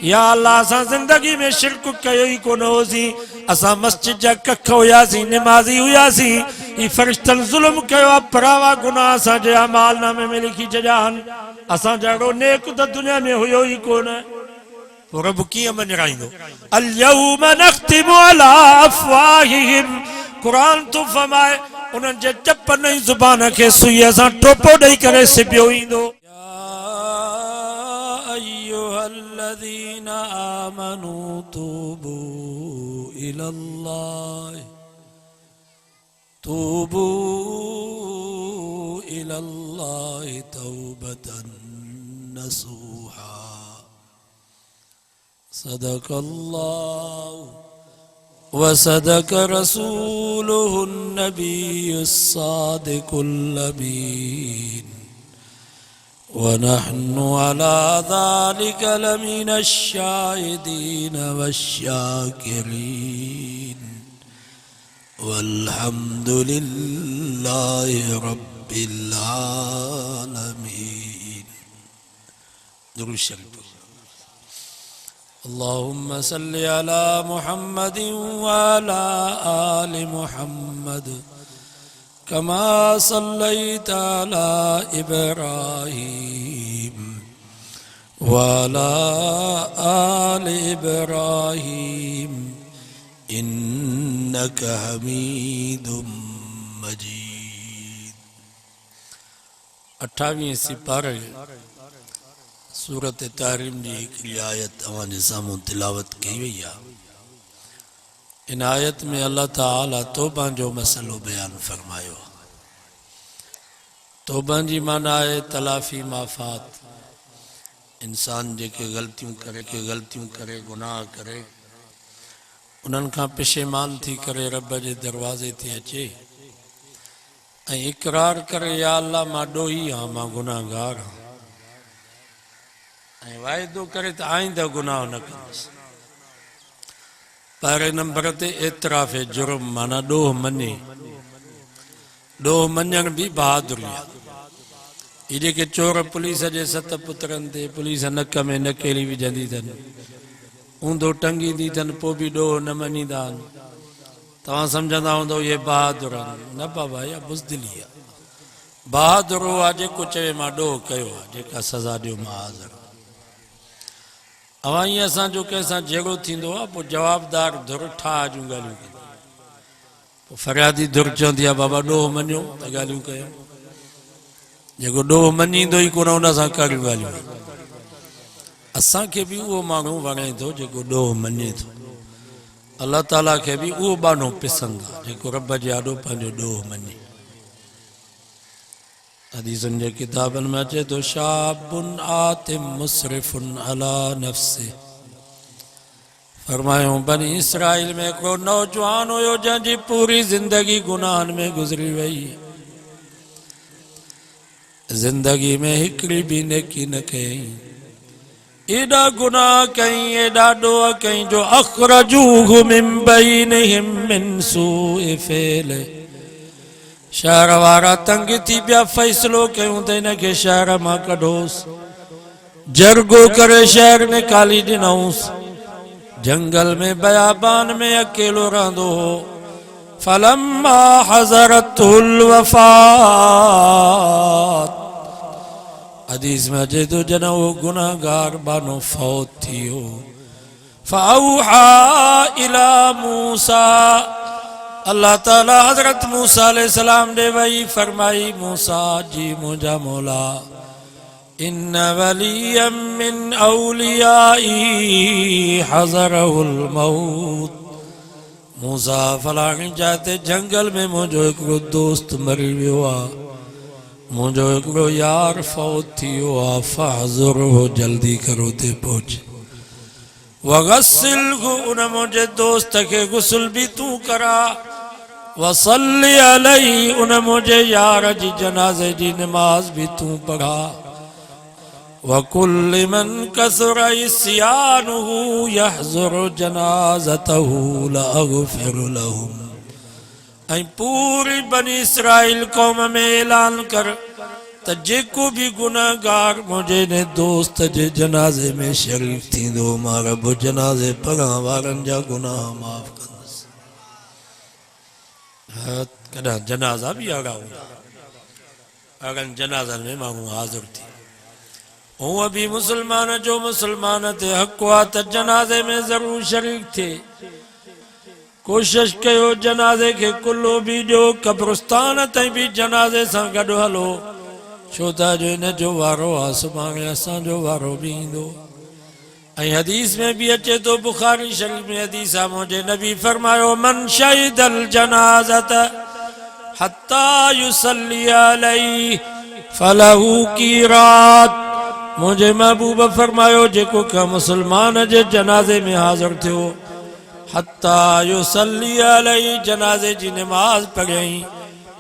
या अल्लाह असां जिंदगी में शिरक कयो ही कोन होसी। असां मस्जिद जा कख हुयासीं, नमाज़ी हुयासीं। ई फरिश्तन जुल्म कयो आहे, परावा गुनाह असांजे अमालनामे में लिखी छॾिया आहिनि। असां जहिड़ो नेक त दुनिया में हुयो ई कोन। पोइ रब कीअं मञराईंदो? अल-यौम नख्तिमु अला अफ़वाहिहिम। क़ुरान तो फरमाए उन्हनि जे चपन ऐं ज़ुबान खे सुईअ सां टोपो ॾेई करे सिबियो ईंदो। अय्युहल्लज़ीना आमनू तूबू इलल्लाहि तौबतन नसूहा। सदक़ल्लाहु व सदक़ रसूलुहुन नबियुस सादिकुल अमीन व नहनु अला ज़ालिका लमिनश शाहिदीन वश्शाकिरीन वल्हम्दुलिल्लाहि रब्बिल आलमीन। दुरूद शरीफ। अल्लाहुम्मा सल्लि अला मुहम्मदिन व अला आलि मुहम्मद कमा सल्लैता अला इब्राहीम व अला आलि इब्राहीम इन्नका हमीदुम मजीद। 28 सिपारे सूरत तारीम जी हिकिड़ी आयत तव्हांजे साम्हूं तिलावत कई वई आहे। इन आयत में अल्लाह ताला तौबा जो मसलो बयान फरमायो। तौबा जी माना आहे तलाफ़ी माफ़ात। इंसान जेके ग़लतियूं करे गुनाह करे उन्हनि खां पेशेमान थी करे रब जे दरवाज़े ते अचे ऐं इक़रार करे या अल्लाह मां ॾोही आहियां, मां गुनाहगार आहियां, ऐं वाइदो करे त आईंदा गुनाह न कंदुसि। पहिरें नंबर ते एतिराफ़ जुर्म माना ॾोह मञे। ॾोह मञण बि बहादुरी आहे। ही जेके चोर पुलिस जे 7 पुत्रनि ते पुलिस नक में नकेली विझंदी अथनि, ऊंधो टंगींदी अथनि, पोइ बि ॾोह न मञींदा आहिनि। तव्हां सम्झंदा हूंदव इहे बहादुर आहिनि। न बाबा, इहा बुज़दिली आहे। बहादुर आहे जेको चवे मां ॾोह कयो आहे, जेका सज़ा ॾियो मां हाज़िर। अवां ईअं असांजो कंहिंसां जहिड़ो थींदो आहे पोइ जवाबदार धुर ठाह जूं ॻाल्हियूं कंदी। पोइ फरियादी धुर चवंदी आहे बाबा ॾोह मञो त ॻाल्हियूं कयूं। जेको ॾोह मञींदो ई कोन उन सां कहिड़ियूं ॻाल्हियूं। असांखे बि उहो माण्हू वणे थो जेको ॾोह मञे थो। अल्लाह ताला खे बि उहो बानो पसंदि आहे जेको रब जे आॾो पंहिंजो ॾोह मञे। हदीसनि जे किताबनि में अचे थो शाबुन आतिम मुसरिफुन अला नफ्से। फरमायूं बनी इसराइल में हिकिड़ो नौजवान हुयो जंहिंजी पूरी ज़िंदगी गुनाहनि में गुज़री वई। ज़िंदगी में हिकिड़ी बि नेकी न कयईं। एॾा गुनाह कई, एॾा ॾोह कई जो अख़रजूहु मिन बैनिहिम मिन सूइ फ़ेल। शहर वारा तंग थी पिया, फ़ैसिलो कयूं त हिनखे शहर मां कढोसि। जरगो करे शहर निकाली ॾिनऊंसि। जंगल में बयाबान में अकेलो रहंदो हो। फलम्मा हज़रतुल वफ़ात। हदीस में अचे तो जॾहिं वो गुनाहगार बानो फौत थियो। फ़अौहा इला मूसा। अल्लाह ताला हज़रत मूसा अलैहिस्सलाम ॾे वही फरमाई, मूसा जी मुंहिंजा मौला इन्न वलियम मिन औलियाई हज़रहुल मौत। मूसा फलाणी जाते जंगल में मुंहिंजो हिकिड़ो दोस्त मरी वियो आहे, मुंहिंजो हिकिड़ो यार फौत थियो आहे। फ़हज़ुरहु, जल्दी करो ते पहुच। वग़स्सिलहु, उन मुंहिंजे दोस्त खे गुस्ल बि तूं करा। वसल्लि अलैहि, उन मुंहिंजे यार जी जनाज़े जी नमाज भी तूं पढ़ा। वकुल्लि मन कसुर इस्यानुहु यहज़ुरु जनाज़तहु लअग़फ़िरु लहुम। ऐं पूरी बनी इसराइल कौम में ऐलान कर त त जेको भी गुनाहगार मुझे ने दोस्त जे जनाज़े में शरीक थींदो मां रब जनाज़े पढ़ण वारनि जा गुनाह माफ़ कंदुसि। कॾहिं जनाज़ा भी अहिड़ा हूंदा अगन जनाज़नि में माण्हू हाज़िर थी हूअं भी मुसलमान जो मुसलमान ते हक़ आहे त जनाज़े में ज़रूर शरीक थिए। कोशिश कयो जनाज़े के कुल्लो भी ॾियो कब्रिस्तान ताईं भी जनाज़े सां गॾु हलो छो त अॼु इन जो वारो आहे सुभाणे असांजो वारो भी ईंदो। ऐं हदीस में भी अचे तो बुखारी शरीफ में हदीस आहे मुंहिंजे नबी फरमायो मन शहीदल जनाज़त हत्ता युसल्ली अलैहि फलहू कीरात। मुझे महबूब फरमायो जेको का मुसलमान जे जनाज़े में हाज़िर थियो हत्ता युसल्ली अलैहि जनाज़े जी नमाज पढ़ई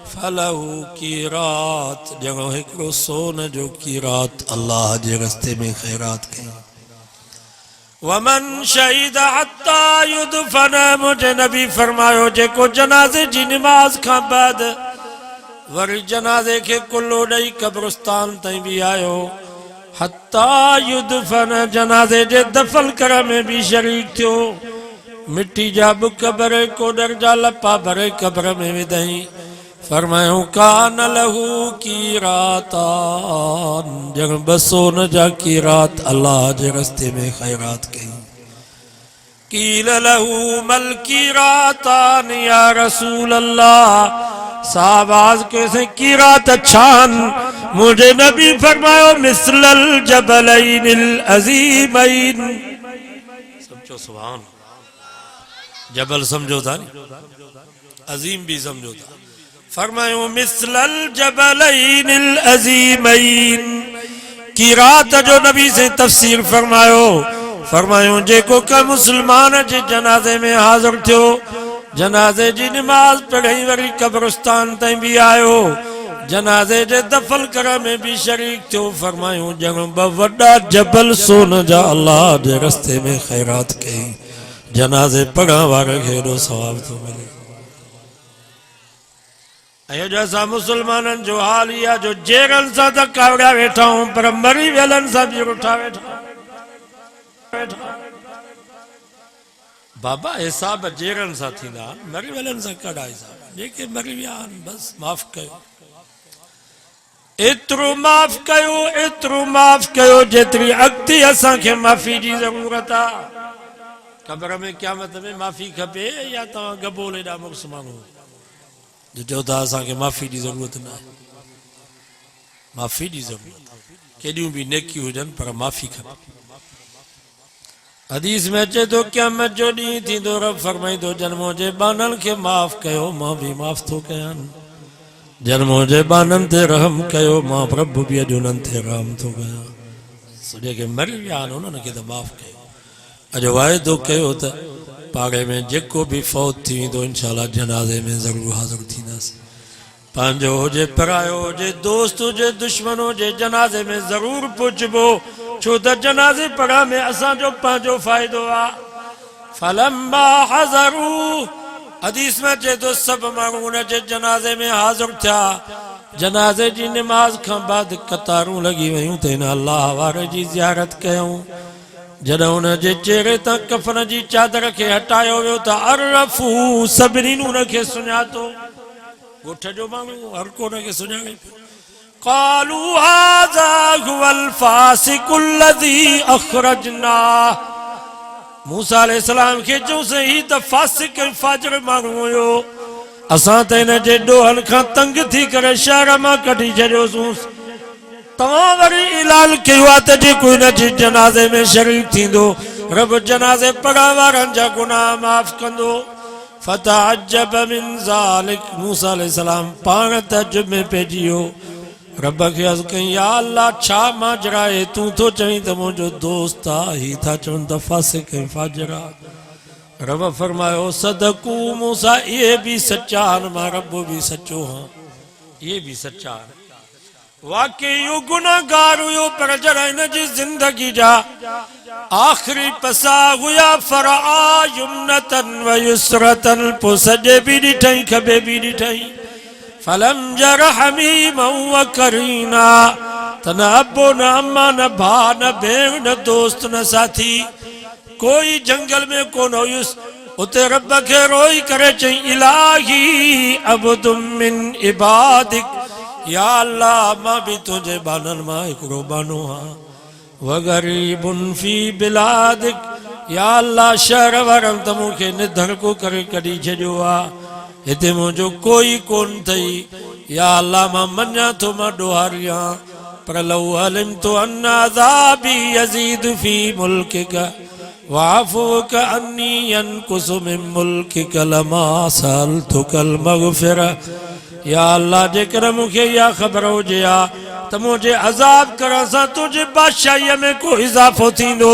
फलहू कीरात जगो हिकड़ो सोन जो कीरात अल्लाह जे रस्ते में खैरात कई। वमन शहीद हत्ता युदफन मुझे नबी फरमायो जेको जनाज़े जी नमाज खां बाद वरी जनाज़े के कुल्लो ॾेई कब्रिस्तान ताईं भी आयो हत्ता युदफन जनाज़े जे दफन करण में भी शरीक थियो मिट्टी जा बुक भरे कोडर जा लपा भरे कब्र में विधई फरमायो कान लहू कीरातान जग बसो न जा कीरात अल्लाह जे रस्ते में खैरात कई। कील लहू मल कीरातान या रसूल अल्लाह साहबाज कैसे कीरात छान मुझे नबी फरमायो मिसलल जबलैनिल अज़ीमैन। समझो सुभान जबल समझो था अजीम भी समझो था फरमायो मिसलल जबलैनिल अज़ीमैन। कीरात जो नबी से तफसीर फरमायो जेको का मुसलमान जे जनाज़े में हाज़िर थियो जनाज़े जी नमाज पढ़ई वरी कब्रिस्तान ताईं भी आयो जनाज़े जे दफन करण में भी शरीक थियो फरमायो जण ब वॾा जबल सोन जा अल्लाह जे रस्ते में खैरात कई जनाज़े पढ़ण वारे खे एॾो सवाब थो मिले। ऐं अॼु असां मुसलमाननि जो हाल इहा जो जेरनि सां त कावड़ा वेठा आहियूं पर मरी वियलनि सां बि रुठा वेठा बाबा हिसाब जेरनि सां थींदा मरी वियलनि सां कहिड़ा हिसाब जेके मरी विया आहिनि बसि माफ़ कयो एतिरो माफ़ कयो जेतिरी अॻिते असांखे माफ़ी जी ज़रूरत आहे। क़ब्र में क़यामत में माफ़ी खपे या तव्हां गबोल एॾा मुर्स माण्हू जो चओ था असांखे माफ़ी जी ज़रूरत न आहे। माफ़ी जी ज़रूरत केॾियूं बि नेकियूं हुजनि पर माफ़ी खपे। हदीस में अचे तो क़यामत जो ॾींहुं थींदो रब फरमाईंदो जनमो जे बाननि खे माफ़ कयो मां बि माफ़ थो कयां जनमो जे बाननि ते रहम कयो मां प्रभु बि अॼु उन्हनि ते रहम थो कयां। जेके मरी विया आहिनि उन्हनि खे त माफ़ कयो अॼु वाइदो कयो त पाड़े में जेको भी फौत थी वेंदो इंशाअल्लाह जनाज़े में ज़रूर हाज़िर थींदासीं। पंहिंजो हुजे परायो हुजे दोस्त हुजे दुश्मन हुजे जनाज़े में ज़रूर पहुचबो छो त जनाज़े पढ़ण में असांजो पंहिंजो फ़ाइदो आहे। फलम्मा हज़रू हदीस में अचे तो सभु माण्हू उन जे जनाज़े में हाज़िर थिया जनाज़े जी नमाज खां बाद कतारूं लॻी वयूं त हिन अल्लाह वारे जी ज़ियारत कयूं जॾहिं उन जे चेहरे तां कफन जी चादर खे हटायो वियो त अरफू सभिनी उन खे सुञातो ॻोठ जो माण्हू हर को उन खे सुञाणे पियो। क़ालू हाज़ा हुवल फासिकुल लज़ी अख़रजना मूसा अलैहिस्सलाम खे चऊंसि ही त फासिक फाजिर माण्हू हुयो असां त हिन जे ॾोहनि खां तंग थी करे शहर मां कढी छॾियोसीं तव्हां वरी ऐलान कयो आहे त जेको हिन जे जनाज़े में शरीक थींदो रब जनाज़े पढ़ण वारनि जा गुनाह माफ़ कंदो। फतअज्जब मिन ज़ालिक मूसा अलैहिस्सलाम पाण तअज्जुब में पइजी वियो रब खे अर्ज़ कई या अल्लाह छा माजरा आहे तूं थो चवीं त मुंहिंजो दोस्त आहे ही था चवनि त फासिक ऐं फाजिर आहे। रब फरमायो सदकू मूसा इहे भी सच्चा आहिनि मां रब भी सचो हाँ इहे भी सच्चा आहिनि। वाकई इहो गुनाहगार हुयो पर जॾहिं हिन जी ज़िंदगी जा आख़िरी पसा हुया फरआ युमनतन व युसरतन पोइ सॼे बि ॾिठई खॿे बि ॾिठई फलम जर हमीमा व करीना तन अबो न अम्मा न भा न भेण न दोस्त न साथी कोई जंगल में कोन हुयुस उते रब के रोई करे चई इलाही अब्दुम मिन इबादिक या अल्लाह मां भी तुझे बानन मां हिकड़ो बानो हां व गरीबुन फी बिलादिक या अल्लाह शहर वारन त मूंखे निधन को करे कढी छॾियो आहे हिते मुंहिंजो कोई कोन अथई या अल्लाह मां मञा थो मां ॾोहारियां पर लौ अलिमतु अन्न अज़ाबी यज़ीदु फी मुल्किका वाफ़ुक अन्नी यनकुसु मिन मुल्किका लमा सअलतुकल मग़फ़िरा या अल्लाह जेकर मूंखे इहा ख़बर हुजे हा त मुंहिंजे अज़ाब करण सां तुंहिंजे बादशाहीअ में को इज़ाफ़ो थींदो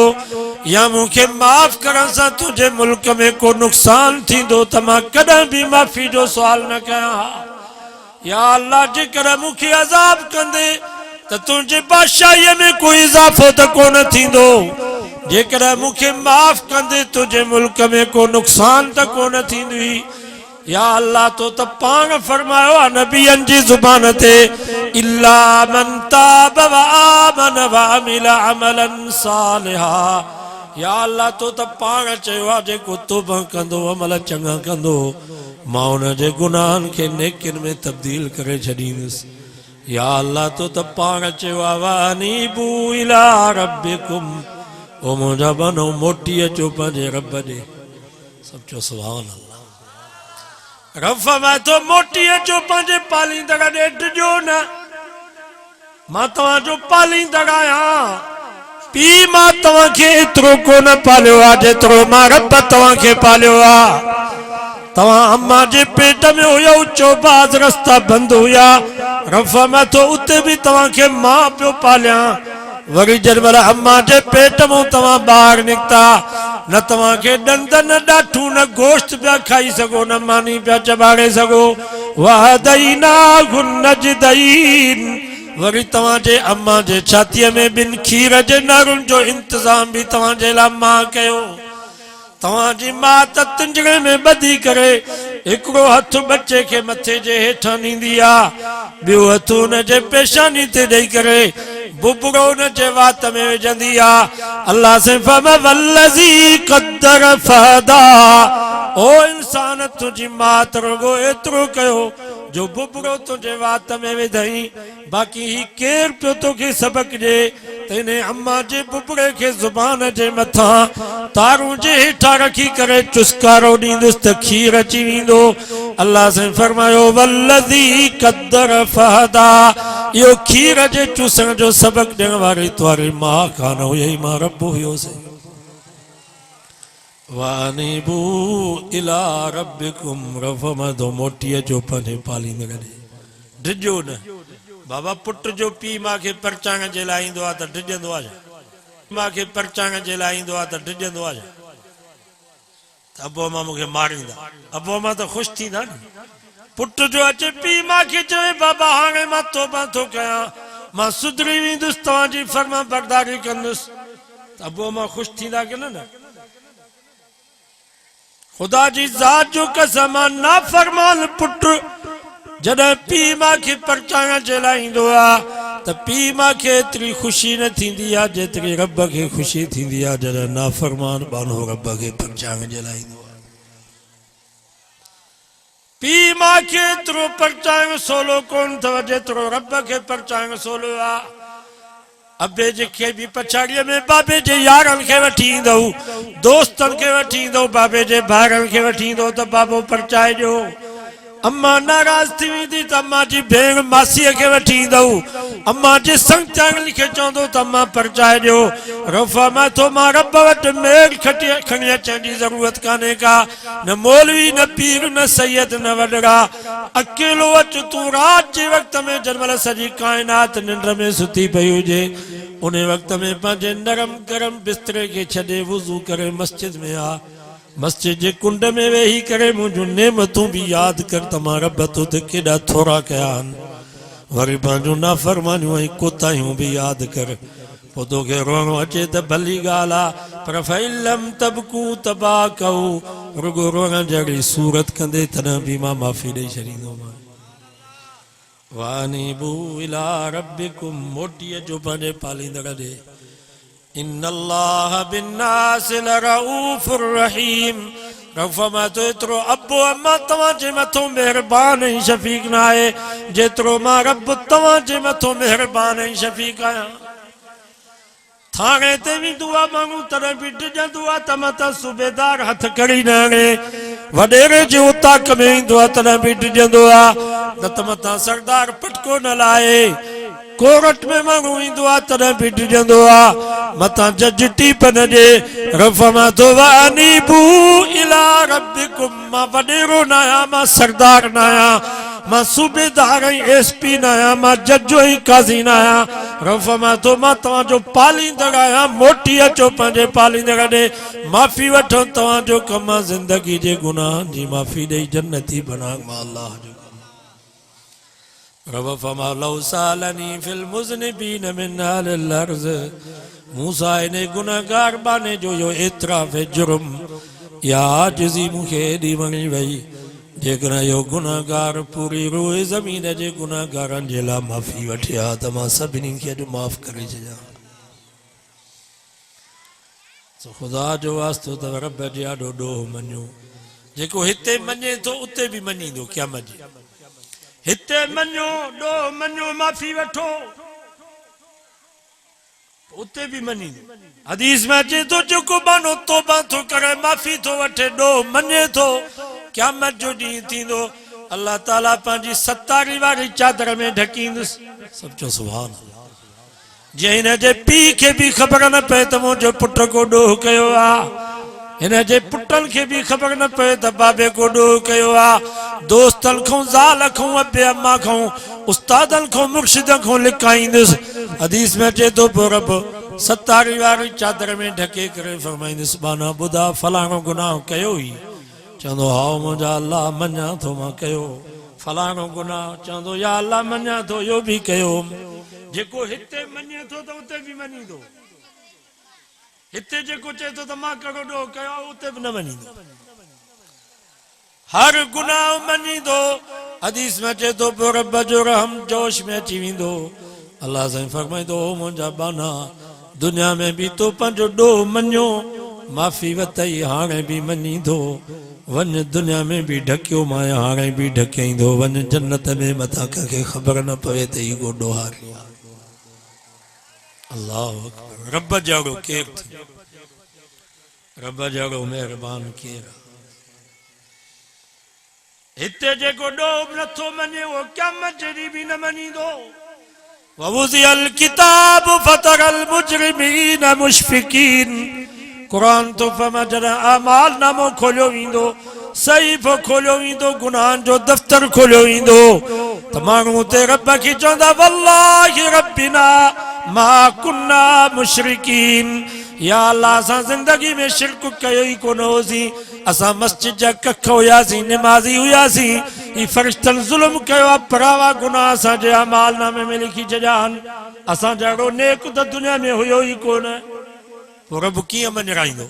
या मूंखे माफ़ करण सां तुंहिंजे मुल्क में को नुक़सान थींदो त मां कॾहिं बि माफ़ी जो सुवाल न कयां या अल्लाह जेकर मूंखे अज़ाब कंदे त तुंहिंजे बादशाहीअ में कोई इज़ाफ़ो त कोन थींदो जेकर मूंखे माफ़ कंदे तुंहिंजे मुल्क में को नुक़सान त कोन थींदी या अल्लाह तो त पाण फरमायो आहे नबियनि जी ज़ुबान ते इल्ला मन ताब व आमन व अमिल अमलन सालिहा या अल्लाह तो त पाण चयो आहे जेको तौबा कंदो अमल चङा कंदो मां उन जे गुनाहनि खे नेकिन में तब्दील करे छॾींदुसि या अल्लाह तो त पाण चयो आहे वानीबू इला रब्बिकुम ओ मुंहिंजा बनो मोटी अचो पंहिंजे रब ॾे सभु चओ सुभान अल्लाह रब फरमाए थो मोटी अचो पंहिंजे पालींदड़ ॾे ॾिजो न मां तव्हांजो पालींदड़ आहियां पीउ मां तव्हांखे एतिरो कोन पालियो आहे जेतिरो मां रब तव्हांखे पालियो आहे तव्हां अम्मा जे पेट में हुयो चौबाज़ रस्ता बंदि हुया रब फरमाए थो उते बि तव्हांखे मां पियो पालियां वरी जॾहिं अम्मा जे पेट मां तव्हां ॿाहिरि निकिता न तव्हांखे ॾंद न ॾाठूं न गोश्त पिया खाई सघो न मानी पिया चॿाड़े सघो वहदैनाहु नजदैन वरी तव्हांजे अम्मा जे छातीअ में ॿिनि खीर जे नरुनि जो इंतज़ाम बि तव्हांजे लाइ मां कयो तव्हांजी मां त तिंजणे में ॿधी करे हिकिड़ो हथु बचे खे मथे जे हेठां ॾींदी आहे ॿियो हथु हुन जे पेशानी ते ॾेई करे बुबड़ो न जे वात में विझंदी आहे अल्लाह से फरमाए वल्लज़ी क़द्दर फहदा ओ इंसान तुंहिंजी मात रुगो एतिरो कयो जो बुबड़ो तुंहिंजे वात में विधई बाक़ी ही केर पियो तोखे सबक ॾे त हिन अम्मा जे बुबड़े खे ज़ुबान जे मथां तारूं जे हेठां रखी करे चुस्कारो ॾींदुसि त खीर अची वेंदो अल्लाह से फरमायो वल्लज़ी क़द्दर फहदा इहो खीर जे चूसण जो सबक ॾियण वारी तुंहिंजी मां कान हुई मां रब हुयोसीं वानीबू इला रब्बिकुम रफ़मदो मोटीअ जो पंहिंजे पालींदड़ ॾे डिजो न बाबा पुट जो पीउ मूंखे परचाइण जे लाइ ईंदो आहे त डिजंदो आहे मूंखे परचाइण जे लाइ ईंदो आहे त डिजंदो आहे त अबो मां मूंखे मारींदा अबो मां त ख़ुशि थींदा न पुट जो अचे पीउ मूंखे चवे बाबा हाणे मां तौबा थो कयां मां सुधरी वेंदुसि तव्हांजी फर्मा बरदारी कंदुसि त अबो मां ख़ुशि थींदा की न खुदा जी ज़ात जो कसम नाफरमान पुट जॾहिं पीउ मूंखे परचाइण जे लाइ ईंदो आहे त पीउ मूंखे एतिरी ख़ुशी न थींदी आहे जेतिरी रब खे ख़ुशी थींदी आहे जॾहिं नाफरमान बानो रब खे परचाइण जे लाइ ईंदो आहे पीउ मूंखे एतिरो परचाइण सवलो कोन अथव जेतिरो रब खे परचाइण सवलो आहे अबे जे खे बि पछाड़ीअ में बाबे जे यारनि खे वठी ईंदो दोस्तनि खे वठी ईंदो बाबे जे भाइरनि खे वठी ईंदो त बाबो परचाए ॾियो अम्मा नाराज़ थी वेंदी त अम्मा जी भेण मासीअ खे वठी ईंदो अम्मा जे संगचाइण खे चवंदो त अम्मा परचाए ॾियो रफ़ा मां थो मां रब वटि मेल खणी अचण जी ज़रूरत कान्हे का न मौलवी न पीर न सैयद न वॾड़ा अकेलो अच तूं राति जे वक़्त में जंहिंमहिल सॼी काइनात निंड में सुती पई हुजे उन वक़्त में पंहिंजे नरम गरम बिस्तरे खे छॾे वुज़ू करे मस्जिद में आ मस्जिद जे कुंड में वेही करे मुंहिंजूं नेमतूं बि यादि कर त मां रब तो ते केॾा थोरा कया आहिनि वरी पंहिंजूं नाफ़रमानियूं ऐं कोताहियूं बि यादि कर पोइ तोखे रोअणो अचे त भली ॻाल्हि आहे पर फ़इलम तबकू तबाकऊ रुगो रोअण जहिड़ी सूरत कंदे तॾहिं बि मां माफ़ी ॾेई छॾींदोमांइ वानीबू इला रब्बिकुम मोटिय जो बने पालींदड़ दे इन्नल्लाह बिन्नास लरऊफुर रहीम रफ़मा तो एतिरो अब्बो अम्मा तव्हांजे मथां मेहरबान ऐं शफ़ीक़ न आहे जेतिरो मां रब तव्हांजे मथां मेहरबान ऐं शफ़ीक़ आहियां। थाणे ते वेंदो आहे माण्हू तॾहिं बि डिॼंदो आहे त मथां सूबेदार हथ खणी न हणे, वॾेरे जे उताक में ईंदो आहे तॾहिं बि डिॼंदो आहे, न त मथां सरदार पटको न लाहे। कोर्ट में माण्हू ईंदो आहे तॾहिं बि डिॼंदो आहे, मथां जज टीप न ॾे। रफ़मा तो वानीबू इला रब्बिकुम मां वॾेरो न आहियां, मां सरदार न आहियां, मां सूबेदार ऐं SP न आहियां, मां जज ऐं काज़ी न आहियां। रफ़मा तो मां तव्हांजो पालींदड़ आहियां। मोटी अचो पंहिंजे पालींदड़ ॾे माफ़ी वठो, तव्हांजो कमु आहे ज़िंदगी जे गुनाहनि जी माफ़ी ॾेई जन्नती बना। मां अल्लाह जो रब फमा लौ सालनी फिल मुज़निबीन मिन अहलिल अर्ज़ मूसा इन गुनाहगार बाने जो यो एतराफ़ जुर्म या आजिज़ी मूंखे एॾी वणी वई जेकॾहिं इहो गुनाहगार पूरी रोए ज़मीन जे गुनाहगारनि जे लाइ माफ़ी वठी आ त मां सभिनी खे अॼु माफ़ करे छॾियां। ख़ुदा जो वास्तो त रब जे ॾाढो ॾोह मञो, जेको हिते मञे थो उते बि मञींदो क़यामत जे। हिते मञो ॾोह मञो माफ़ी वठो उते भी मनी। हदीस में अचे तो जेको बानो तौबा तो करे माफ़ी तो वठे ॾोह मञे थो क़यामत जो ॾींहुं थींदो अल्लाह ताला पंहिंजी सतारी वारी चादर में ढकींदुसि। सब चो सुभान अल्लाह। जे हिन जे पीउ खे बि ख़बर न पए त मुंहिंजो पुट को ॾोह कयो आहे, हिन जे पुटनि खे बि ख़बर न पए त बाबे को ॾोह कयो आहे, दोस्तनि खां ज़ाल खां अबे अम्मा खां उस्तादनि खां मुर्शिदनि खां लिकाईंदुसि। हदीस में अचे तो पोइ रब सतारी वारी चादर में ढके करे फरमाईंदुसि बाना ॿुधा फलाणो गुनाह कयो ई, चवंदो हा मुंहिंजा अल्लाह मञा थो मां कयो। फलाणो गुनाह चवंदो या अल्लाह मञा थो इहो बि कयो। जेको हिते मञे थो त उते बि मञींदो, हिते जेको चए थो त मां कहिड़ो ॾोह कयो उते बि न मञींदो, हर गुनाह मञींदो। हदीस में अचे तो पोइ रब जो रहम जोश में अची वेंदो। अल्लाह साईं फरमाईंदो मुंहिंजा बाना दुनिया में बि तो पंहिंजो ॾोह मञियो माफ़ी वतई हाणे बि मञींदो, वञ दुनिया में बि ढकियो मां हाणे बि ढकियांदो, वञ जन्नत में मथां कंहिंखे ख़बर न पवे त इहो ॾोहारी आहे। अल्लाह रब जहिड़ो केरु थी, रब जहिड़ो महिरबान केरु। हिते जेको ॾोह नथो मञे उहो क़यामत जे ॾींहुं बि न मञींदो। ववुज़िअल किताब फतरल मुजरिमीन मुशफिकीन कुरान तो फरमा जॾहिं अमाल नामो खोलियो वेंदो, सहीफ़ो खोलियो वेंदो, गुनाहनि जो दफ़्तर खोलियो वेंदो त माण्हू उते रब खे चवंदा वल्लाहि रब्बिना मा कुन्ना मुशरिकीन, या अल्लाह असां ज़िंदगी में शिरक कयो ई कोन होसीं, असां मस्जिद जा कख हुयासीं, निमाज़ी हुयासीं, ई फ़रिश्तनि ज़ुल्म कयो आहे, परावा गुनाह असांजे अमाल नामे में लिखी छॾिया आहिनि, असां जहिड़ो नेक त दुनिया में हुयो ई कोन। पोइ रब कीअं मञाईंदो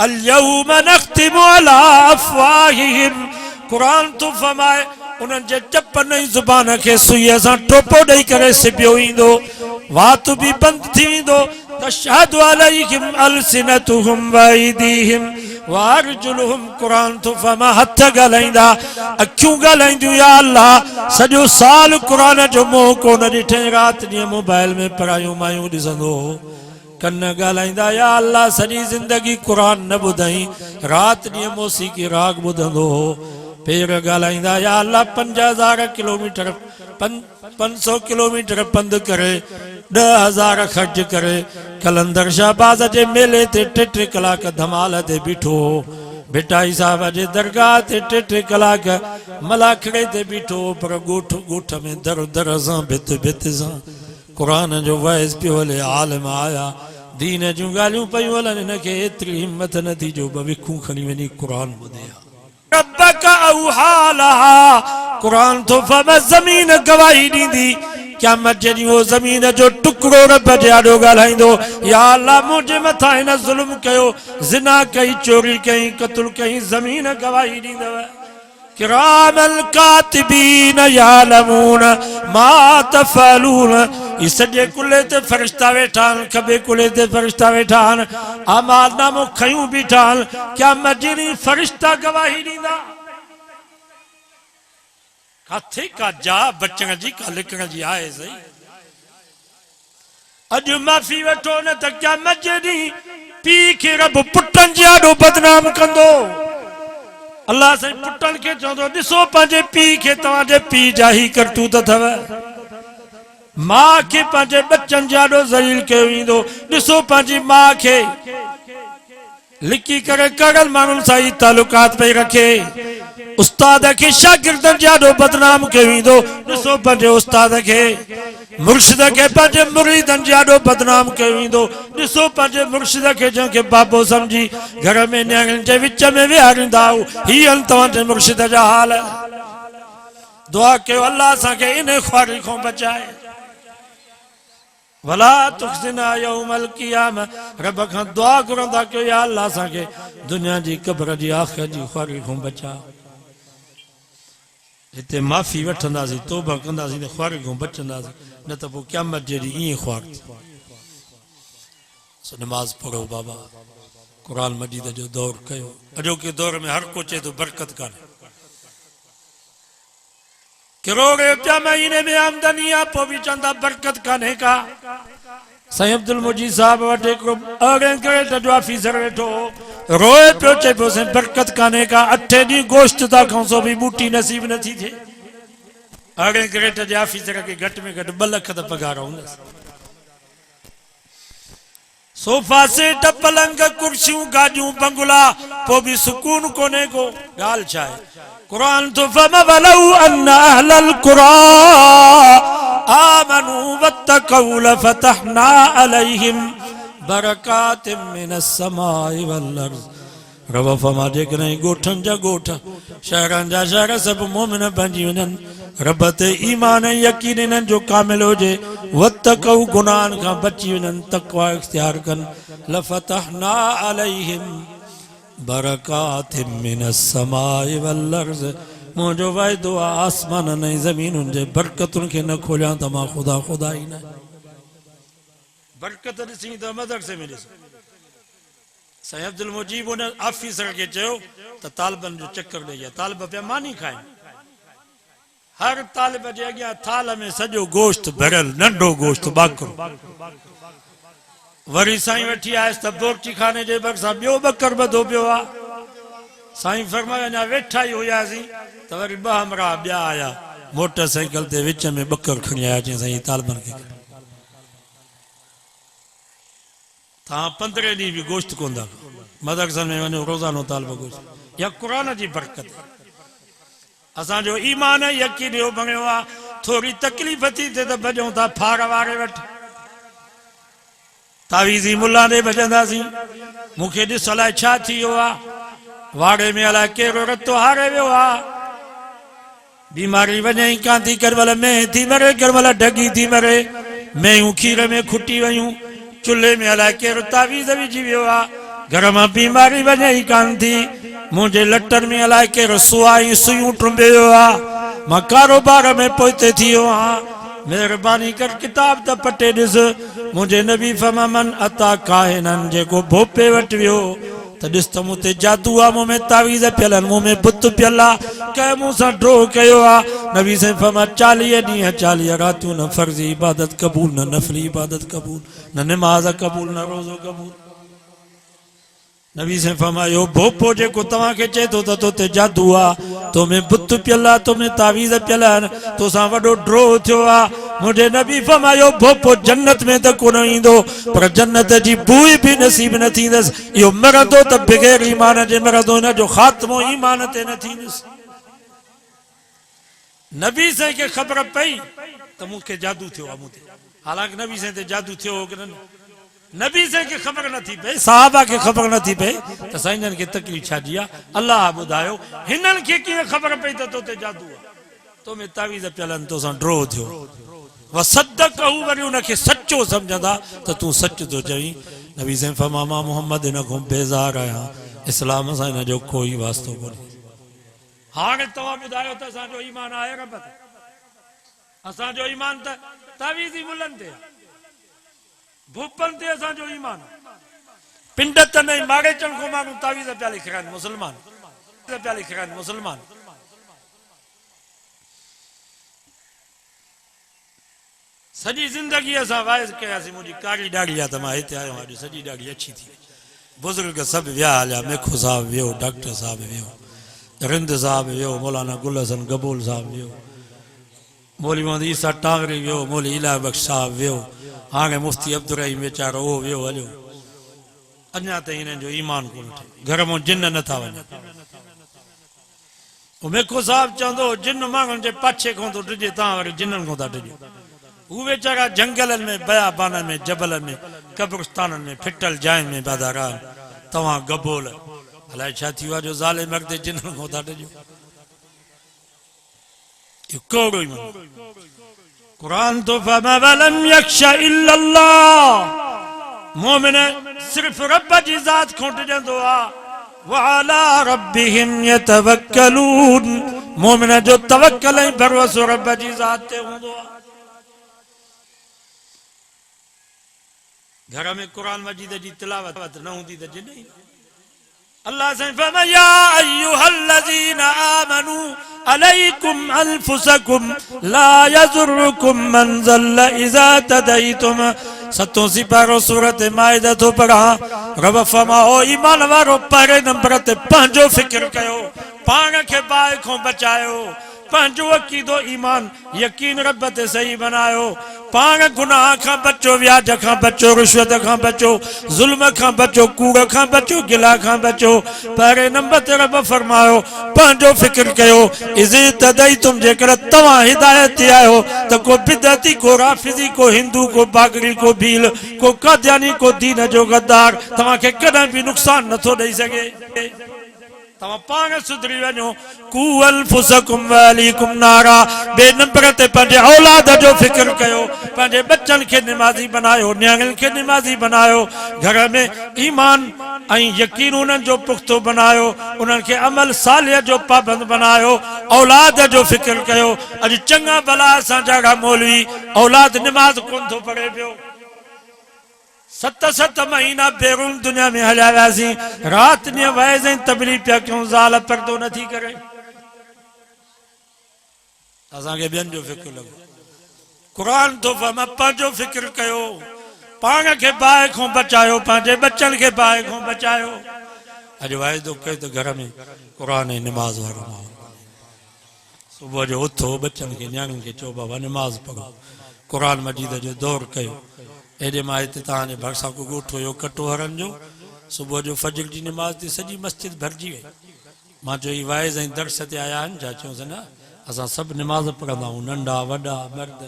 अल-यौम नख़्तिमु अला अफ़वाहिहिम, क़ुरान तो फरमाए उन्हनि जे चपनि ऐं ज़ुबान खे सुईअ सां टोपो ॾेई करे सिबियो ईंदो, वात बि बंदि थी वेंदो। तशहदु अलैहिम अलसिनतुहुम व अयदीहिम व अर्जुलुहुम, क़ुरान तो फरमा हथ ॻाल्हाईंदा अखियूं ॻाल्हाईंदियूं। या अल्लाह सॼो साल क़ुरान जो मोह कोन ॾिठई, राति ॾींहुं मोबाइल में पढ़ायूं मायूं ॾिसंदो, कन ॻाल्हाईंदा या अल्लाह सॼी ज़िंदगी क़ुरान न ॿुधई, राति ॾींहुं मौसीक़ी राग ॿुधंदो हो, पेर ॻाल्हाईंदा या अल्लाह 5000 किलोमीटर 500 किलोमीटर पंधु करे 10,000 ख़र्च करे कलंदर शाहबाज़ जे मेले ते 3 कलाक धमाल ते बीठो, भिटाई साहब जे दरगाह ते 3 कलाक मलाखड़े ते बीठो, पर ॻोठ ॻोठ में दर दर सां भित भित सां क़ुरान जो वहज़ पियो हले, आलिम आया, दीन जूं ॻाल्हियूं पियूं हलनि, हिनखे एतिरी हिम्मत न थी जो विखूं खणी वञी क़ुरान ॿुधे। रब्बक औहा लहा, क़ुरान तो फरमा ज़मीन गवाही ॾींदी क़यामत जे ॾींहुं, वो ज़मीन जो टुकड़ो रब जे आॾो ॻाल्हाईंदो या अल्लाह मुंहिंजे मथां हिन ज़ुल्म कयो, ज़िना कई, चोरी कई, क़त्ल कई, ज़मीन गवाही ॾींदव। किरामल कातिबीन यालमून मा तफअलून। इस सॼे कुल्हे ते फरिश्ता वेठा आहिनि, खॿे कुल्हे ते फरिश्ता वेठा आहिनि, अमालनामो खयूं बीठा आहिनि। क़यामत जे ॾींहुं फरिश्ता गवाही ॾींदा। काथे का जा बचण जी का लिखण जी आहे सही। अॼु माफ़ी वठो न त क़यामत जे ॾींहुं पीउ खे रब पुटनि जे आॾो बदनाम कंदो। अल्लाह साईं पुटनि खे चवंदो ॾिसो पंहिंजे पीउ खे, तव्हांजे पीउ जा ही करतूत अथव। मां खे पंहिंजे बच्चनि जे आॾो ज़लील कयो वेंदो। ॾिसो पंहिंजी मां खे लिकी करे कड़ल माण्हुनि सां ई तालुकात पई रखे। उस्ताद खे शागिर्दनि जे आॾो बदनाम कयो वेंदो। ॾिसो पंहिंजे उस्ताद खे, मुर्शिद खे पंहिंजे मुरीदनि जे आॾो बदनाम कयो वेंदो। ॾिसो पंहिंजे मुर्शिद खे जंहिंखे बाबो सम्झी घर में नियाणियुनि जे विच में विहारींदा। ही आहिनि तव्हांजे मुर्शिद जा हाल। दुआ कयो अल्लाह असांखे इन ख्वारी खां बचाए। वला तुखज़िना यौमल क़ियामा। रब खां दुआ घुरंदा कयो या अल्लाह असांखे दुनिया जी क़ब्र जी आख़िरत जी ख्वारी खां बचा। हिते माफ़ी वठंदासीं, तौबा कंदासीं त ख्वारी खां बचंदासीं, न त पोइ क़यामत जे ॾींहुं ईअं ख्वार थी। नमाज़ पढ़ो बाबा, क़ुरान मजीद जो दौर कयो। अॼोके दौर में हर को चए थो बरकत कान्हे। करोड़ रुपया महीने में आमदनी आहे, पोइ बि चवंदा बरकत कान्हे का। साईं अब्दुल मुजीद साहब वटि हिकिड़ो अरिड़हें ग्रेड जो ऑफिसर वेठो रोए पियो, चए पियो साईं बरकत कान्हे का। 8 ॾींहं गोश्त था खाऊं सो बि बूटी नसीब नथी थिए। अरिड़हें ग्रेड जे ऑफिसर खे घटि में घटि 2 लख त पघार हूंदसि। सोफा सेट पलंग कुर्सियूं गाॾियूं बंगला, पोइ बि सुकून कोन्हे को। ॻाल्हि छा आहे? कुरान तो फमवलउ अन अहलल कुरा आमनू वत्तकऊ लफतहना अलैहिम बरकातिम मिनस समाई वल अर्ज़। रब फरमा जेकॾहिं ॻोठनि जा ॻोठ, शहरनि जा शहर सभु मोमिन बणिजी वञनि, रब ते ईमान ऐं यकीन इन्हनि जो कामिल हुजे, वत्तकऊ गुनाहनि खां बची वञनि, तक़वा इख्तियार कनि, लफतहना अलैहिम बरकातिम मिनस समाई वल अर्ज़। मुंहिंजो वाइदो आहे आसमाननि ऐं ज़मीनुनि जे बरकतुनि खे न खोलियां त मां ख़ुदा ख़ुदा ई न। बरकत ॾिसी त मदरसे में ॾिसो। साईं अब्दुल मुजीब उन ऑफिसर खे चयो त तालिबनि जो चकर ॾेई आ। तालिब पिया मानी खाइनि। हर तालिब जे अॻियां थाल में सॼो गोश्त भरियल, नंढो गोश्त बाकरो। वरी साईं वठी आयसि त बोरची खाने जे भरिसां ॿियो बकर ॿधो पियो आहे। साईं फरमायो अञा वेठा ई हुयासीं त वरी 2 हमरा ॿिया आया मोटरसाइकिल ते, विच में बकर खणी आया। चई साईं तालिबनि खे तव्हां 15 ॾींहं बि गोश्त कोन था खाओ, मदरसनि में वञो रोज़ानो तालिब गोश्त। या क़ुरान जी बरकत। असांजो ईमान यकीन इहो बणियो आहे, थोरी तकलीफ़ थी थिए त भॼूं था फार वारे वटि, तावीज़ी मुल्ला ॾे भॼंदासीं। मूंखे ॾिस अलाए छा थी वियो आहे, वाड़े में अलाए कहिड़ो रतो हारे वियो आहे। बीमारी वञे ई कान थी, केॾी महिल मेंह थी मरे, केॾी महिल ढगी थी मरे, मेंहूं खीर में खुटी वियूं, चुल्हे में अलाए कहिड़ो तावीज़ विझी वियो आहे, घर मां बीमारी वञे ई कान थी। मुंहिंजे लटनि में अलाए कहिड़ो सुआई सुयूं टुंबे वियो आहे, मां कारोबार में पोइते थी वियो आहियां। मेहरबानी कर किताब त पटे ॾिस। मुंहिंजे नबी फरमामन अता काहिनन, जेको भोपे वटि वियो त ॾिस त मूं ते जादू आहे, मूं में तावीज़ पियल आहिनि, मूं में बुत पियल आहे, कंहिं मूं सां ड्रो कयो आहे। नबी साईं फरमा 40 ॾींहं 40 रातियूं न फर्ज़ी इबादत क़बूल, न नफ़ली इबादत क़बूल, न निमाज़ क़बूल, न रोज़ो क़बूल। नबी साईं फरमायो भोपो जेको तव्हांखे चए थो त तोते जादू आहे, तो में बुत पियल आहे, तो में तावीज़ पियल आहिनि, तोसां वॾो ड्रो थियो आहे। मुंहिंजे नबी फरमायो भोपो जन्नत में त कोन ईंदो, पर जन्नत जी बूई बि नसीब न थींदसि। इहो मरंदो त बग़ैर ईमान जे मरंदो, हिन जो ख़ात्मो ईमान ते न थींदुसि। नबी साईं खे ख़बर पई त मूंखे जादू थियो आहे मूं ते, हालांकि नबी साईं ते जादू थियो हो की न, नबी साईं खे ख़बर नथी पए, साहबा खे ख़बर नथी पए त साईं जन खे तकलीफ़ छाजी आहे। अल्लाह ॿुधायो हिननि खे कीअं ख़बर पई त तोते जादू आहे, तो में तावीज़ पियल आहिनि, तोसां ड्रो थियो। वसद्दक़हू, वरी उनखे सचो सम्झंदा त तूं सच थो चईं। नबी साईं फरमा मां मोहम्मद हिन खां बेज़ार आहियां, इस्लाम सां हिन जो कोई वास्तो कोन्हे। हाँ तव्हां ॿुधायो त असांजो ईमान आहे रब ते? असांजो ईमान त तावीज़ी मुलनि ते आहे, भूपनि ते असांजो ईमान आहे। पिंड त न मागेचनि खां माण्हू तावीज़ पिया लिखाइनि मुस्लमान, पिया लिखाइनि मुस्लमान। सॼी ज़िंदगी असां वाइज़ कयासीं, मुंहिंजी कारी ॾाढ़ी आहे त मां हिते आयो आहियां, सॼी ॾाढ़ी अछी थी। बुज़ुर्ग सभु विया हलिया, मेखो साहब वियो, डॉक्टर साहब वियो, रिंद साहब वियो, मौलाना गुल हसन गबूल साहब वियो, मौली मोहम्मद ईसा टांगरी वियो, मौली इलाही बख्श साहब वियो, हाणे मुफ्ती अब्दुल रहीम वीचारो उहो वियो हलियो। अञा ताईं हिननि जो ईमान कोन ठहे, घर मां जिन नथा वञनि। मेखो साहब चवंदो जिन माण्हुनि जे पाछे खां थो टिजे, तव्हां वरी जिननि खां था टिजो। उहे वीचारा जंगलनि में, बयाबाननि में, जबलनि में, कब्रिस्ताननि में, फिटल जायुनि में बादारा, तव्हां गबोल अलाए छा थी वियो आहे जो ज़ाले मर्द जिननि खां था टिजो। कोड़ो ईमान। कुरान तो फरमा वलम यख्शा इल्लल्लाह, मोमिन सिर्फ रब जी ज़ात खां टिजंदो आहे। वअला रब्बिहिम यतवक्कलून, मोमिन जो तवक्कल ऐं भरोसो रब जी ज़ात ते हूंदो आहे। घर में कुरान मजीद जी तिलावत न हूंदी त जिन ई। अल्लाह से फरमा या अय्युहल्लज़ीना आमनू अलैकुम अनफुसकुम ला यज़ुर्रुकुम मन ज़ल्ला इज़ा तदैतुम। सतों सिपारो सूरत माइदा तो पढ़ा, रब फरमाओ ईमान वारो पहिरे नंबर ते पंहिंजो फिक्र कयो, पाण खे बाहि खां बचायो, पंहिंजो अक़ीदो ईमान यकीन रब ते सही बनायो, पाण गुनाह खां बचो, व्याज खां बचो, रिश्वत खां बचो, ज़ुल्म खां बचो, कूड़ खां बचो, गिला खां बचो। पहिरे नंबर ते रब फरमायो पंहिंजो फिक्र कयो। इज़ तदैतुम, जेकर तव्हां हिदायत ते आयो त को बिदअती, को राफिज़ी, को हिंदू, को बागरी, को भील, को कादियानी, को दीन जो गद्दार तव्हांखे कॾहिं बि नुक़सान नथो ॾेई सघे। तव्हां पाण सुधरी वञो। कू अनफुसकुम वअहलीकुम नारा, बे नंबर ते पंहिंजे औलाद जो फिक्र कयो, पंहिंजे बच्चनि खे निमाज़ी बनायो, नियाणियुनि खे निमाज़ी बनायो, घर में ईमान ऐं यकीन उन्हनि जो पुख़्तो बनायो, उन्हनि खे अमल सालिह जो पाबंद बनायो, औलाद जो फिक्र कयो। अॼु चङा भला असांजा मौलवी औलाद निमाज़ कोन थो पढ़े पियो, 7 महीना बैरून दुनिया में हलिया वियासीं, रात ॾींहुं वाइज़ ऐं तबलीग पिया कयूं, ज़ाल पर्दो नथी करे। असांखे ॿियनि जो फिक्र लॻो। क़ुरान तो फरमा पंहिंजो फिक्र कयो, पाण खे बाहि खां बचायो, पंहिंजे बच्चनि खे बाहि खां बचायो। अॼु वाइदो कयो त घर में क़ुरान ऐं निमाज़ वारो माहौल। सुबुह जो उथो, बच्चनि खे नियाणियुनि खे चओ बाबा निमाज़ पढ़ो, क़ुरान मजीद जो दौर कयो। हेॾे मां हिते तव्हांजे भरिसां को ॻोठ हुयो कटोहरनि जो, सुबुह जो फजर जी निमाज़ ते सॼी मस्जिद भरिजी वई। मां चयो ही वाइज़ ऐं दर्श ते आया आहिनि छा? चयोसि न, असां सभु निमाज़ पढ़ंदा आहियूं, नंढा वॾा मर्द,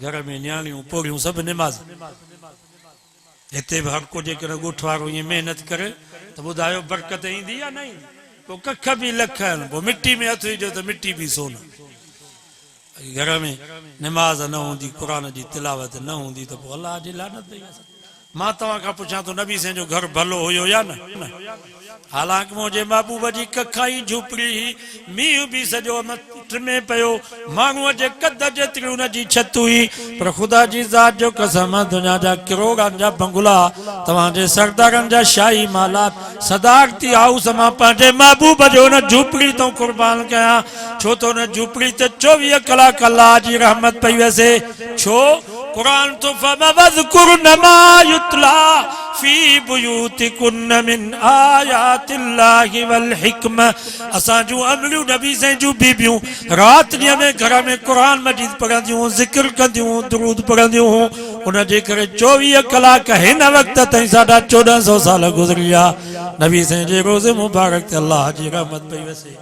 घर में नियाणियूं पोड़ियूं सभु निमाज़। हिते बि हर को जेकॾहिं ॻोठ वारो ईअं महिनत करे त ॿुधायो बरकत ईंदी या न ईंदी? पोइ कख बि लख आहिनि, पोइ मिटी में हथु विझो त मिटी बि सोन। घर में निमाज़ न हूंदी, क़ुरान जी तिलावत न हूंदी त पोइ अलाह जी लानत पई। मां तव्हां खां पुछां थो, नबी साईं जो घर भलो हुयो या न? हालांकि मुंहिंजे महबूब जी कखाई झूपड़ी, मींहुं बि सॼो टिमे पियो, माण्हूअ जे कद जेतिरी हुन जी छत हुई, पर ख़ुदा जी ज़ात जो कसम, दुनिया जा किरोड़नि जा बंगला, तव्हांजे सरदारनि जा शाही मालात, सदारती हाउस मां पंहिंजे महबूब जो हुन झूपड़ी तो कुर्बान कयां। छो त हुन झूपड़ी ते 24 कलाक अल्लाह जी रहमत पई वसे। छो? कुरान तो फरमा वज़कुरन मा युतला फी बुयूतिकुन मिन आयातिल्लाहि वल हिकमा। असां जूं अमलियूं नबी साईं जूं बीबियूं रात ॾींहं में घर में कुरान मजीद पढ़ंदियूं, ज़िक्र कंदियूं, दुरूद पढ़ंदियूं। उन जे करे 24 कलाक हिन वक़्त ताईं साढा 1400 साल गुज़री विया। नबी साईं जे रोज़े मुबारक ते अल्लाह जी रहमत पई वसे।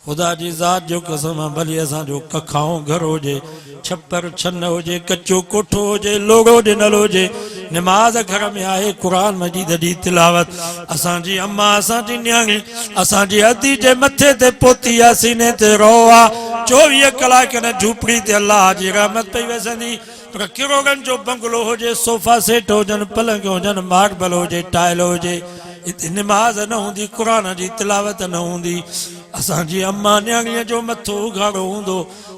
ख़ुदा जी ज़ात जो कसम, भली असांजो कखाऊं घर हुजे, छप्पर छन हुजे, कच्चो कोठो हुजे, लोड़ो ॾिनल हुजे, निमाज़ घर में आहे, क़ुरान मजीद जी तिलावत। असांजी अम्मा, असांजी न्याणी, असांजी अदी जे मथे ते पोती आहे, सीने ते रो आहे, 24 कलाक न झूपड़ी ते अल्लाह जी रहमत पई वसंदी। पर किरोड़नि जो बंगलो हुजे, सोफ़ा सेट हुजनि, पलंग हुजनि, मार्बल हुजे, टाइल हुजे, हिते निमाज़ न हूंदी, क़ुरान जी तिलावत न हूंदी। असांजी अम्मा न्याणीअ जो मथो उघाड़ो हूंदो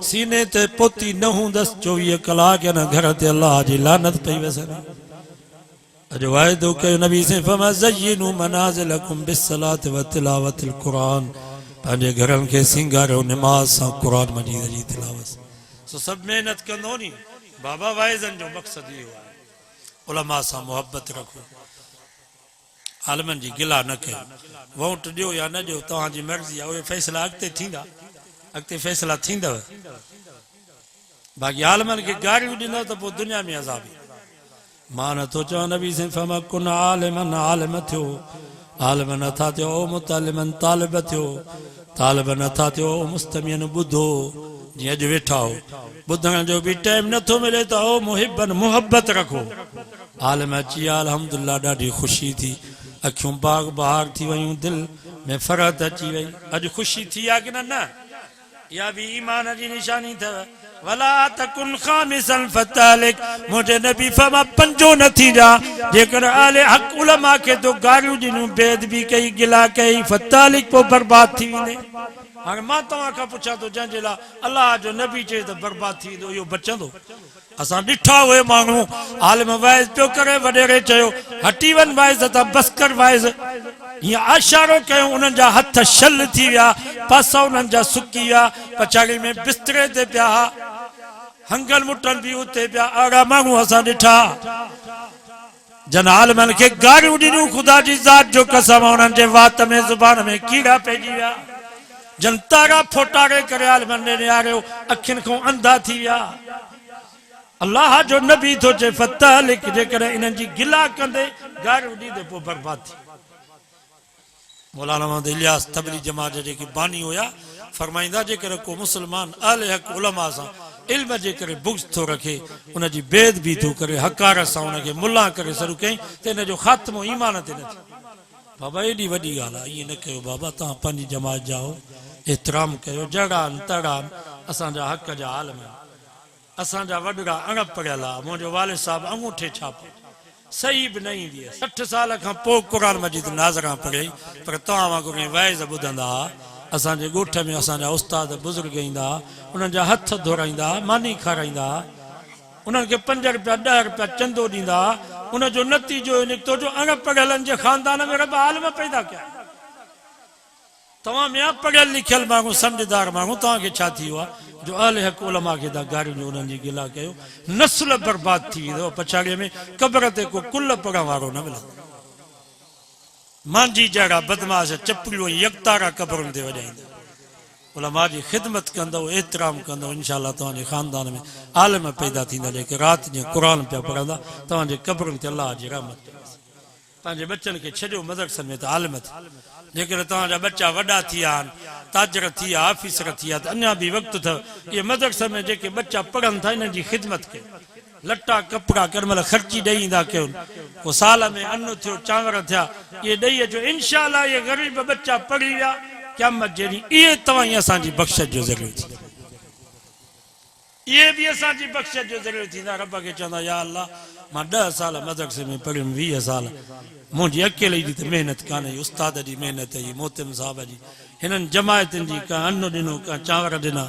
सीने ते पोती न हूंदसि 24 कलाक न घर ते अल्लाह जी लानत पई वसनि अॼु वाइदो कयो नबी से फमा ज़य्यिनू मनाज़िलकुम बिस्सलाति व तिलावतिल क़ुरान पंहिंजे घरनि खे सिंगारियो निमाज़ सां क़ुरान मजीद जी तिलावत सो सभु महिनत कंदो नी बाबा वाइज़नि जो मक़सदु इहो आहे उलमा सां मुहबत रखो आलमनि जी गिला न कयो वोट ॾियो या न ॾियो तव्हांजी मर्ज़ी आहे उहे फ़ैसिला अॻिते थींदा अॻिते फ़ैसिला थींदव बाक़ी आलमनि खे गारियूं ॾींदव त पोइ दुनिया में अज़ाब मां नथो चवां नबी से फमा कुन आलिमन आलिम थियो आलिम नथा थियो मुतालिमन तालिब थियो तालिब नथा थियो मुस्तमियन ॿुधो जीअं अॼु वेठा हो ॿुधण जो बि टाइम नथो मिले त ओ मुहिबन मुहबत रखो आलिम अची विया अल्हम्दुलिल्लाह ॾाढी ख़ुशी थी अखियूं बाग बहार थी वयूं दिलि में फरहत अची वई अॼु ख़ुशी थी आहे की न इहा बि ईमान जी निशानी अथव वला तकुन खामिसन फतालिक मुझे नबी फमा पंजो न थी जा जेकर आले हक उलमा के तो गारियूं ॾिनियूं बेदबी कई गिला कई फतालिक पोइ बर्बाद थी वेंदे हाणे मां तव्हां खां पुछां थो जंहिंजे लाइ अलाह जो नबी चए त बर्बाद थी वेंदो इहो बचंदो असां ॾिठा उहे माण्हू आलिम वाइज़ पियो करे वॾेरे चयो हटी वञ वाइज़ त बस कर वाइज़ हीअं आशारो कयूं उन्हनि जा हथ शल थी विया पासा उन्हनि जा सुकी विया पछाड़ी में बिस्तरे ते पिया हंगल मुटन बि उते पिया अहिड़ा माण्हू असां ॾिठा जन आलिमनि खे गारियूं ॾिनियूं ख़ुदा जी ज़ात जो कसम उन्हनि जे वात में ज़ुबान में कीड़ा पइजी विया जन तारा फोटारे करे आलिमनि ॾे निहारियो अखियुनि खां अंधा थी विया अल्लाह जो नबी थो चए फतालिक जेकर इन्हनि जी गिला कंदे गारियूं ॾींदे पोइ बर्बाद थी मौलाना मोहम्मद इलियास तबली जमात जा जेके बानी हुया फरमाईंदा जेकर को मुस्लमान अहले हक़ उलमा सां इल्म जे करे बुग़्ज़ थो रखे उनजी बेदबी थो करे हकारत सां उनखे मुल्ला करे सरू कयईं त इन जो ख़ात्मो ईमान ते न थियो बाबा एॾी वॾी ॻाल्हि आहे ईअं न कयो बाबा तव्हां पंहिंजी जमात जा हो एतिराम कयो जड़ान तड़ान असांजा हक़ जा आलम असांजा वॾड़ा अणप पढ़ियल आहे मुंहिंजो वालिद साहिबु अंगूठे छापो सही बि न ईंदी आहे 60 साल खां पोइ क़ुरान मजीद नाज़रां पढ़ियई पर तव्हां वांगुरु वाइज़ ॿुधंदा असांजे ॻोठ में असांजा उस्ताद बुज़ुर्ग ईंदा उन्हनि जा हथ धोराईंदा मानी खाराईंदा उन्हनि खे 5 रुपया 10 रुपया चंदो ॾींदा उनजो नतीजो निकितो जो अणप पढ़ियलनि जे ख़ानदान में रब आलिम पैदा कया तव्हां में पढ़ियल लिखियल माण्हू सम्झदार माण्हू तव्हांखे छा थी वियो आहे जो अहले हक़ उलमा खे था गारियूं उन्हनि जी गिला कयो नस्ल बर्बाद थी वेंदो पछाड़ीअ में क़बर ते को कुल पढ़ण वारो न मिलंदो मांझी जहिड़ा बदमाश चपड़ियूं यकतारा क़बरुनि ते वॼाईंदा उलमा जी ख़िदमत कंदव एतिराम कंदव इंशाअल्लाह तव्हांजे ख़ानदान में आलिम पैदा थींदा जेके राति ॾींहुं क़ुरान पिया पढ़ंदा तव्हांजे क़बरुनि ते अलाह जी रहमत पंहिंजे बच्चनि खे छॾियो मदरसनि में त आलिम जेकर तव्हांजा बच्चा वॾा थी विया आहिनि ताजर थी विया ऑफिसर थी विया त अञा बि वक़्तु अथव इहे मदरसनि में जेके बच्चा पढ़नि था इन्हनि जी ख़िदमत कयो लटा कपिड़ा कंहिं महिल ख़र्ची ॾेई ईंदा कयो पोइ साल में अन्न थियो चांवर थिया इहे ॾेई अचो इनशाअल्लाह इहे ग़रीब बच्चा पढ़ी विया क़यामत जहिड़ी इहे तव्हां असांजी बख़्शिश जो ज़रियो थींदा इहे बि असांजी बख़्शिश जो ज़रियो थींदा रब खे चवंदा या अल्लाह मां 10 साल मदरसे में पढ़ियुमि 20 साल मुंहिंजी अकेले जी त महिनत कान्हे उस्ताद जी महिनत हुई मोहतिम साहिब जी हिननि जमायतुनि जी का अन्न ॾिनो का चांवर ॾिना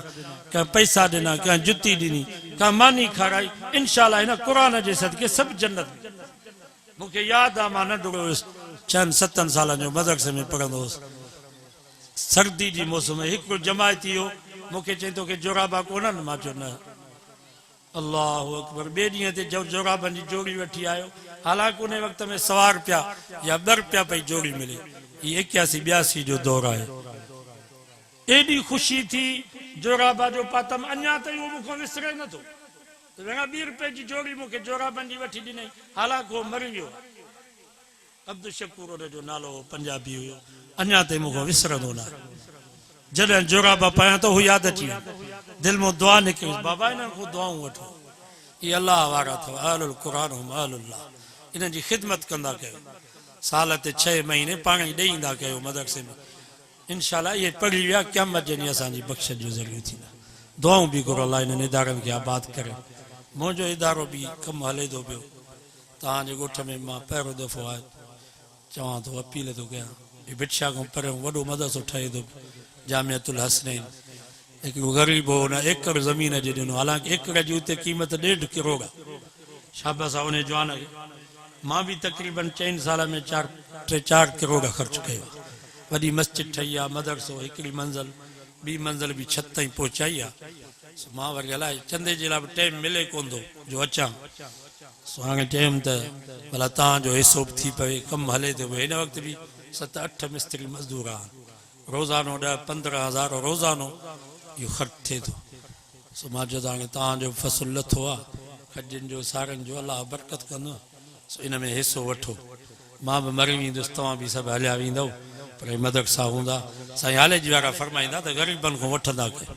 का पैसा ॾिना का जुती ॾिनी का मानी खाराई इनशाअल्लाह हिन क़ुरान जे सदके सभु जन्नत मूंखे यादि आहे मां नंढड़ो हुयुसि 6-7 सालनि जो मदरसे में पढ़ंदो हुउसि सर्दी जी मौसम में हिकिड़ो जमायती हो मूंखे चई तोखे जोराबा कोन्हनि मां चयो न अल्लाह अकबर ॿिए ॾींहं ते जोराबनि जी जोड़ी वठी आयो हालांकि उन वक़्त में 100 रुपया या 2 रुपया पई जोड़ी मिले ये 81-82 जो दौर आहे एॾी ख़ुशी थी जोराबा जो पातम अञा ताईं उहो मूंखां विसरे नथो त 2 रुपए जी जोड़ी मूंखे जोराबनि जी वठी ॾिनई हालांकि उहो मरी वियो अब्दुल शकूर जो नालो पंजाबी हुयो अञा ताईं मूंखां विसरंदो न जॾहिं जोराबा पायां त हू यादि अची वियो दिलि मां दुआ निकिरी बाबा इन्हनि खां दुआऊं वठो इहे अलाह वारा अथव अहलुल क़ुरान हुम अहलुल्लाह इन्हनि जी ख़िदमत कंदा कयो साल ते 6 महीने पाण ई ॾेई ईंदा कयो मदरसे में इनशाअल्लाह इहे पढ़ी विया क़यामत जॾहिं असांजी बख़्शिश जो ज़रियो थींदा दुआऊं बि घुरो अलाह इन्हनि इदारनि खे आबाद करे मुंहिंजो इदारो बि कमु हले थो पियो तव्हांजे ॻोठ में मां पहिरियों दफ़ो आहे चवां थो अपील थो कयां भिक्षा खां पहिरियों वॾो मदरसो ठहे थो जामियातुल हसनैन एक गरीब हो न एकड़ ज़मीन जे ॾिनो हालांकि एकड़ जी उते क़ीमत 1.5 करोड़ आहे शाबाश आहे उन जवान खे मां बि तक़रीबन 4 साल में 4 करोड़ ख़र्च कयो आहे वॾी मस्जिद ठही आहे मदरसो हिकिड़ी मंज़िल ॿी मंज़िल बि छत ताईं पहुचाई आहे मां वरी अलाए चंदे जे लाइ बि टाइम मिले कोन थो जो अचां हाणे टाइम त भला तव्हांजो हिसो बि थी पवे कमु हले थो हिन वक़्तु बि 7-8 मिस्त्री मज़दूर आहिनि रोज़ानो 10-15 हज़ार रोज़ानो इहो ख़र्च थिए थो सो मां चयो हाणे तव्हांजो फ़सुलु लथो आहे खजनि जो सारनि जो अलाह बरकत कंदो सो इन में हिसो वठो मां बि मरी वेंदुसि तव्हां बि सभु हलिया वेंदव पर मदरसा हूंदा साईं हाले जी वारा फरमाईंदा त ग़रीबनि खां वठंदा कयो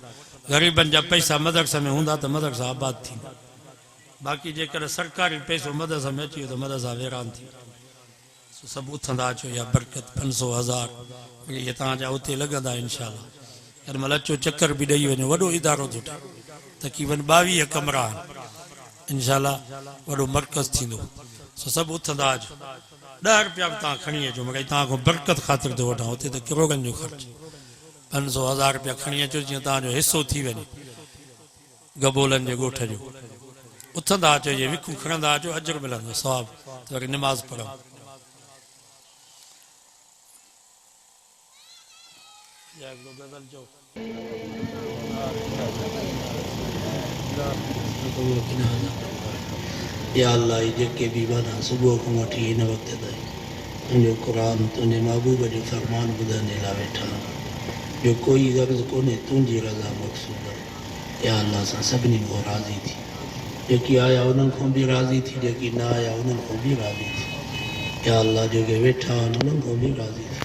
ग़रीबनि जा पैसा मदरसे में हूंदा त मदरसा आबाद थींदा बाक़ी जेकर सरकारी पैसो मदरसे में अची वियो त मदरसा वैरान थी सभु उथंदा अचो या बरकत 500-1000 इहे तव्हांजा उते लॻंदा इनशाला केॾी महिल अचो चकर बि ॾेई वञो वॾो इदारो थो ठहे तक़रीबन 22 कमरा आहिनि इनशाला वॾो मर्कज़ थींदो सो सभु उथंदा अचो 10 रुपया बि तव्हां खणी अचो मगर तव्हां खां बरकत ख़ातिर थो वठां हुते त करोड़नि जो ख़र्चु 500-1000 रुपया खणी अचो जीअं तव्हांजो हिसो थी वञे गबोलनि जे ॻोठ जो उथंदा अचो इहे विकूं खणंदा अचो अजर मिलंदो सवाब त वरी निमाज़ पढ़ो या अल्लाह जेके बि वञा सुबुह खां वठी हिन वक़्त ताईं तुंहिंजो क़ुर तुंहिंजे महबूब जो फरमान ॿुधण लाइ वेठा जो कोई गर्ज़ कोन्हे तुंहिंजी रज़ा मक़सूद आहे या अल्लाह सां सभिनी खां राज़ी थी जेकी आया उन्हनि खां बि राज़ी थी जेकी न आया उन्हनि खां बि राज़ी थी या अल्लाह जेके वेठा आहिनि उन्हनि खां बि राज़ी थी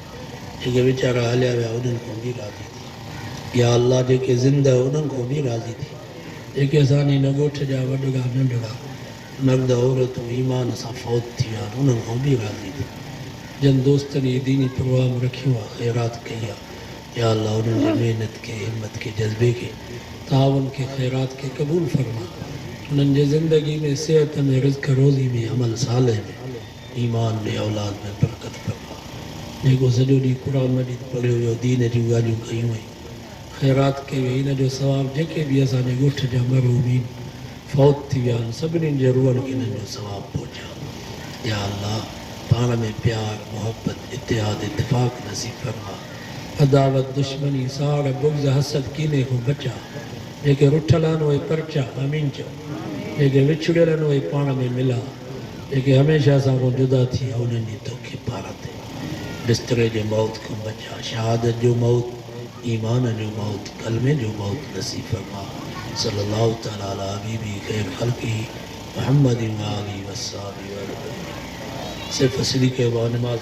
जेके वीचारा हलिया विया उन्हनि खां बि राज़ी थी या अल्लाह जेके ज़िंदा उन्हनि खां बि राज़ी थी जेके असांजे हिन ॻोठ जा वॾड़ा नंढड़ा मर्द औरतूं ईमान सां फौत थी विया आहिनि उन्हनि खां बि राज़ी थी जन दोस्तनि जी दीनी प्रोग्राम रखियो आहे ख़ैरात कई आहे या अल्लाह उन्हनि जी महिनत खे हिम्मत खे जज़्बे खे तावन खे ख़ैरात खे क़बूल फरमा उन्हनि जे ज़िंदगी में सिहत में रिज़्क़ रोज़ी में अमल साले में ईमान में औलाद में बरकत फरमा जेको सॼो ॾींहुं क़ुर मजीद पढ़ियो वियो दीन जूं ॻाल्हियूं कयूं आहिनि ख़ैरात कयो हिन जो सवाबु जेके बि असांजे ॻोठ जा मरहूमीन फौत थी विया आहिनि सभिनीनि जे रूहनि खे हिननि जो सवाबु पहुचा या अल्लाह पाण में प्यार मोहब्बत इतिहाद इतफ़ाक़ नसीब फरमा अदावत दुश्मनी साड़ बुग़्ज़ हसद कीने खां बचा जेके रुठल आहिनि उहे परचा अमीन चओ जेके विछड़ियल आहिनि उहे पाण में मिला जेके हमेशह असां खां जुदा थी विया उन्हनि जी तोखे पार ते बिस्तरे जे मौत खां बचा शहादत जो मौत ईमान जो मौत कलमे जो मौत नसीब फरमा सल्लल्लाहु तआला अला हबीबी खैर खल्क़ी मुहम्मद व आलिहि व अस्हाबी व सिर्फ असली के बाद नमाज